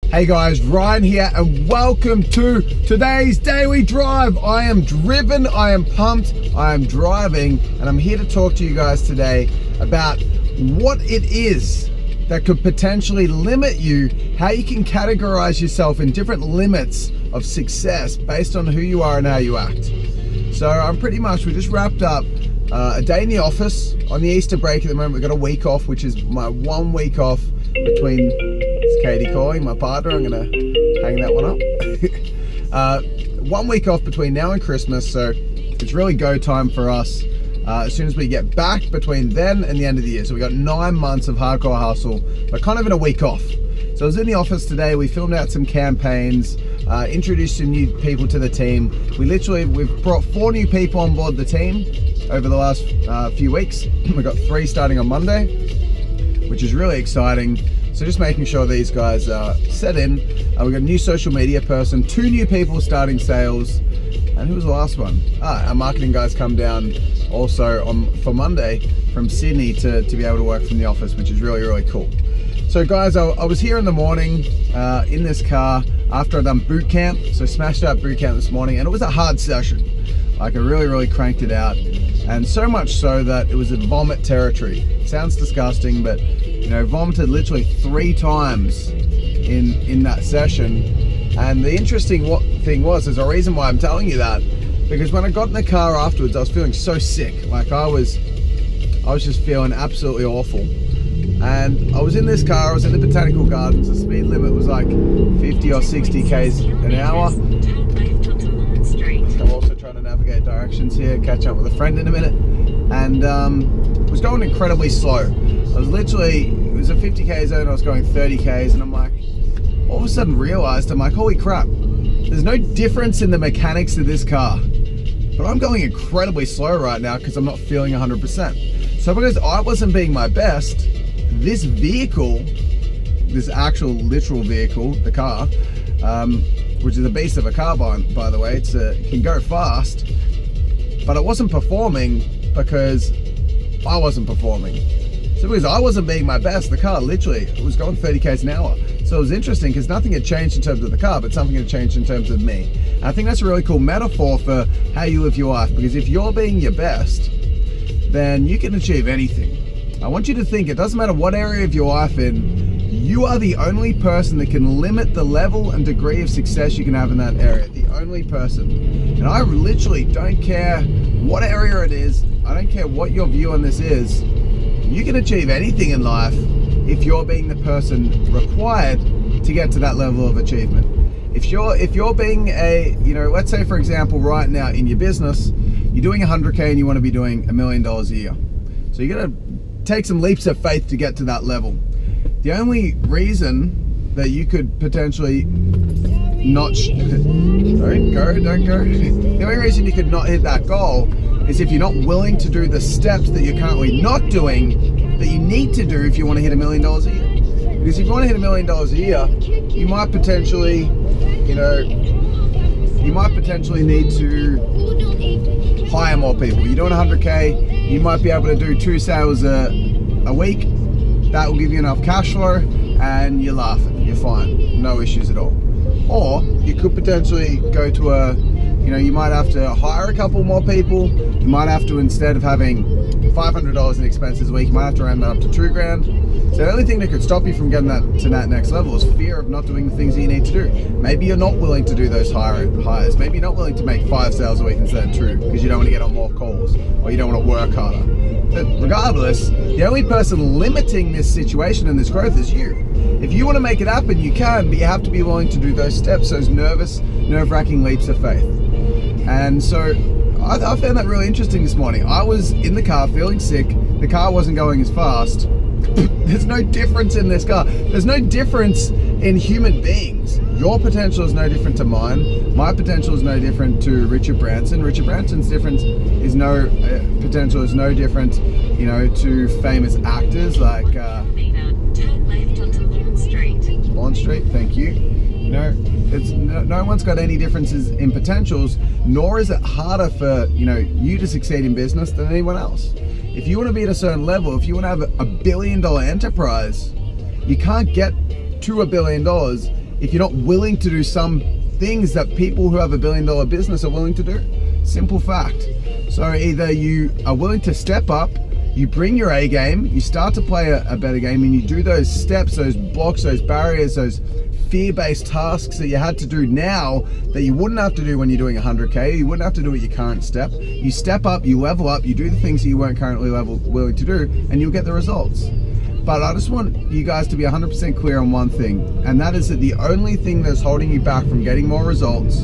Hey guys, Ryan here and welcome to today's daily drive. I am driven, I am pumped, I am driving, and I'm here to talk to you guys today about what it is that could potentially limit you, how you can categorize yourself in different limits of success based on who you are and how you act. So we just wrapped up a day in the office on the Easter break. At the moment we've got a week off, which is my 1 week off between, it's Katie calling, my partner, I'm gonna hang that one up. 1 week off between now and Christmas, so it's really go time for us as soon as we get back between then and the end of the year. So we got 9 months of hardcore hustle, but kind of in a week off. So I was in the office today, we filmed out some campaigns, introduced some new people to the team. We've brought 4 new people on board the team over the last few weeks. We've got 3 starting on Monday, which is really exciting. So just making sure these guys are set in. We've got a new social media person, 2 new people starting sales. And who was the last one? Our marketing guys come down also for Monday from Sydney to be able to work from the office, which is really, really cool. So guys, I was here in the morning in this car after I'd done boot camp. So smashed out boot camp this morning, and it was a hard session. Like I really, really cranked it out. And so much so that it was in vomit territory. Sounds disgusting, but you know, vomited literally 3 times in that session. And the interesting thing was, there's a reason why I'm telling you that, because when I got in the car afterwards, I was feeling so sick. Like I was just feeling absolutely awful. And I was in this car, I was in the botanical gardens, the speed limit was like 50 or 60 k's an hour. I'm also trying to navigate directions here, catch up with a friend in a minute, and was going incredibly slow. It was a 50 k zone, I was going 30 k's, and I'm like, all of a sudden realized, I'm like, holy crap, there's no difference in the mechanics of this car, but I'm going incredibly slow right now because I'm not feeling 100%. So because I wasn't being my best, this vehicle, this actual literal vehicle, the car, which is a beast of a car by the way, it can go fast, but it wasn't performing because I wasn't performing. So because I wasn't being my best, the car literally was going 30 k's an hour. So it was interesting because nothing had changed in terms of the car, but something had changed in terms of me. And I think that's a really cool metaphor for how you live your life, because if you're being your best, then you can achieve anything. I want you to think, it doesn't matter what area of your life in, you are the only person that can limit the level and degree of success you can have in that area. The only person. And I literally don't care what area it is. I don't care what your view on this is. You can achieve anything in life if you're being the person required to get to that level of achievement. If you're being let's say for example right now in your business, you're doing 100k and you want to be doing $1 million a year. So you gotta take some leaps of faith to get to that level. The only reason that you could potentially not don't go. The only reason you could not hit that goal is if you're not willing to do the steps that you're currently not doing that you need to do if you want to hit $1 million a year. Because if you want to hit $1 million a year, you might potentially need to hire more people. You're doing 100k, you might be able to do 2 sales a week. That will give you enough cash flow and you're laughing, you're fine, no issues at all. Or you could potentially go to you might have to hire a couple more people. You might have to, instead of having $500 in expenses a week, you might have to round that up to $2,000. So the only thing that could stop you from getting that to that next level is fear of not doing the things that you need to do. Maybe you're not willing to do those hires. Maybe you're not willing to make 5 sales a week instead of 2 because you don't want to get on more calls or you don't want to work harder. But regardless, the only person limiting this situation and this growth is you. If you want to make it happen, you can, but you have to be willing to do those steps, those nerve-wracking leaps of faith. And so I found that really interesting this morning. I was in the car feeling sick. The car wasn't going as fast. There's no difference in this car. There's no difference in human beings. Your potential is no different to mine. My potential is no different to Richard Branson. Richard Branson's potential is no different, to famous actors like Lawn Street. Thank you. No one's got any differences in potentials, nor is it harder for you to succeed in business than anyone else. If you want to be at a certain level, if you want to have $1 billion enterprise, you can't get to $1 billion if you're not willing to do some things that people who have $1 billion business are willing to do. Simple fact. So either you are willing to step up, you bring your A game, you start to play a better game, and you do those steps, those blocks, those barriers, those fear-based tasks that you had to do now that you wouldn't have to do when you're doing 100K, you wouldn't have to do at your current step. You step up, you level up, you do the things that you weren't currently willing to do, and you'll get the results. But I just want you guys to be 100% clear on one thing, and that is that the only thing that's holding you back from getting more results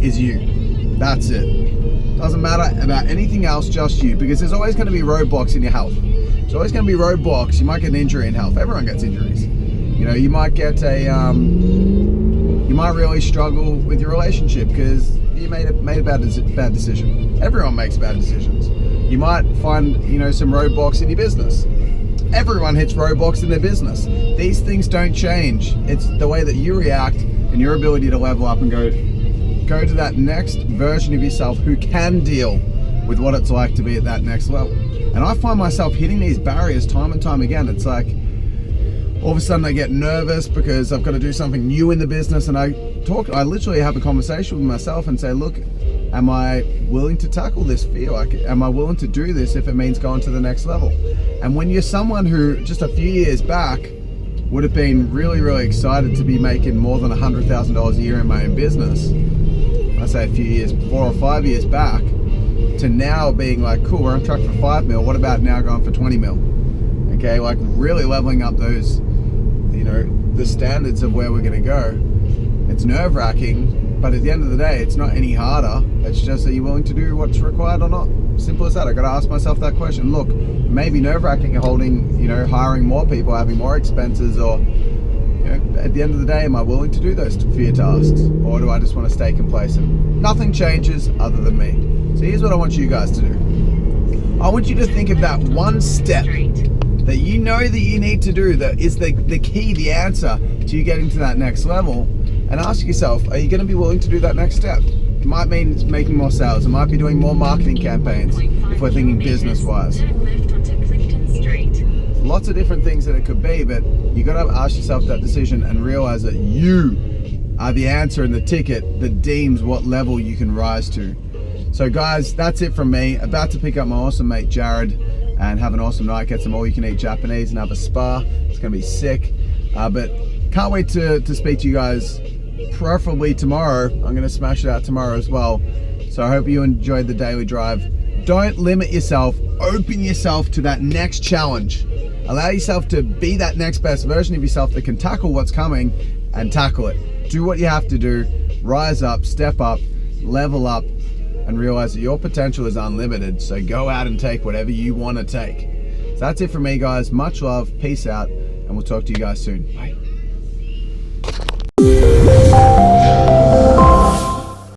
is you. That's it. Doesn't matter about anything else, just you, because there's always going to be roadblocks in your health. There's always going to be roadblocks. You might get an injury in health. Everyone gets injuries. You know, you might get you might really struggle with your relationship because you made a bad decision. Everyone makes bad decisions. You might find, you know, some roadblocks in your business. Everyone hits roadblocks in their business. These things don't change. It's the way that you react and your ability to level up and go to that next version of yourself who can deal with what it's like to be at that next level. And I find myself hitting these barriers time and time again. It's like all of a sudden I get nervous because I've got to do something new in the business, and I literally have a conversation with myself and say, look, am I willing to tackle this fear? Like, am I willing to do this if it means going to the next level? And when you're someone who just a few years back would have been really, really excited to be making more than $100,000 a year in my own business, I say a few years, 4 or 5 years back, to now being like, cool, we're on track for 5 mil. What about now going for 20 mil? Okay, like really leveling up those, you know, the standards of where we're going to go. It's nerve-wracking, but at the end of the day, it's not any harder. It's just, are you willing to do what's required or not? Simple as that. I got to ask myself that question. Look, maybe nerve-wracking holding, you know, hiring more people, having more expenses, or, you know, at the end of the day, am I willing to do those fear tasks, or do I just want to stay complacent? Nothing changes other than me. So here's what I want you guys to do. I want you to think of that one step that you know that you need to do, that is the key, the answer to you getting to that next level, and ask yourself, are you going to be willing to do that next step? It might mean it's making more sales. It might be doing more marketing campaigns if we're thinking business-wise. Lots of different things that it could be, but you got to ask yourself that decision and realize that you are the answer and the ticket that deems what level you can rise to. So guys, that's it from me. About to pick up my awesome mate Jared and have an awesome night, get some all-you-can-eat Japanese and have a spa. It's gonna be sick. But can't wait to speak to you guys, preferably tomorrow. I'm gonna smash it out tomorrow as well. So I hope you enjoyed the daily drive. Don't limit yourself, open yourself to that next challenge. Allow yourself to be that next best version of yourself that can tackle what's coming and tackle it. Do what you have to do, rise up, step up, level up, and realize that your potential is unlimited. So go out and take whatever you want to take. So that's it from me, guys. Much love, peace out, and we'll talk to you guys soon. Bye.